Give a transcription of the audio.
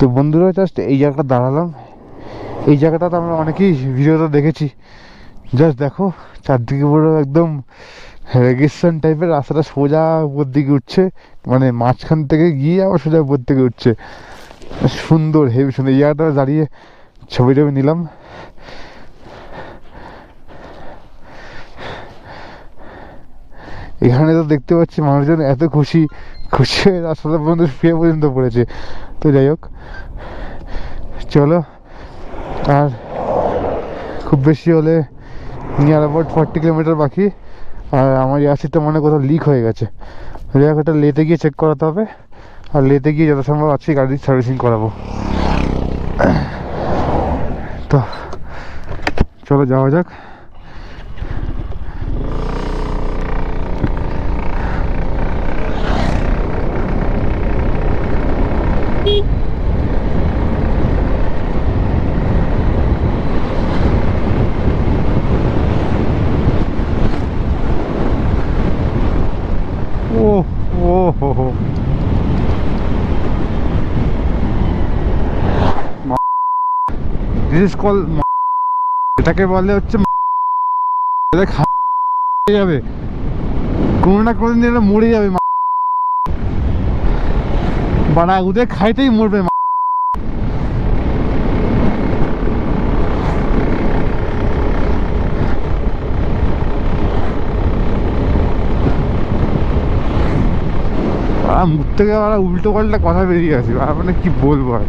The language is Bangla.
তো বন্ধুরা জাস্ট এই জায়গাটা দাঁড়ালাম। এই জায়গাটা তো আমরা অনেকেই ভিডিওতে দেখেছি। জাস্ট দেখো চারদিকে পুরো একদম রেগিস্তান টাইপের, রাস্তাটা সোজা উপর দিকে উঠছে, মানে মাঝখান থেকে গিয়ে আবার সোজা উপর থেকে উঠছে। সুন্দর, হেভি সুন্দর। এই জায়গাটা দাঁড়িয়ে ছবি টবি নিলাম। এখানে তো দেখতে পাচ্ছি মানুষজন এত খুশি খুশি হয়ে রাস্তাটা পর্যন্ত শুয়ে পর্যন্ত পড়েছে। তো যাই হোক, চলো। আর খুব বেশি হলে নিয়ার অ্যাবাউট 40 কিলোমিটার বাকি। আর আমার এয়ারসিটটা মনে কোথাও লিক হয়ে গেছে। একটা লেতে গিয়ে চেক করাতে হবে, আর লেতে গিয়ে যত সম্ভব আছে গাড়ির সার্ভিসিং করাবো। তো চলো যাওয়া যাক। ও ও হো হো, দিস ইজ কল, এটাকে বলে হচ্ছে যাবে কোনো না কোনো দিন মরে যাবে। বাড়া ওদের খাইতেই মরবে। মুখ থেকে উল্টো পাল্টা কথা বেরিয়ে গেছে, মানে কি বলবো আর।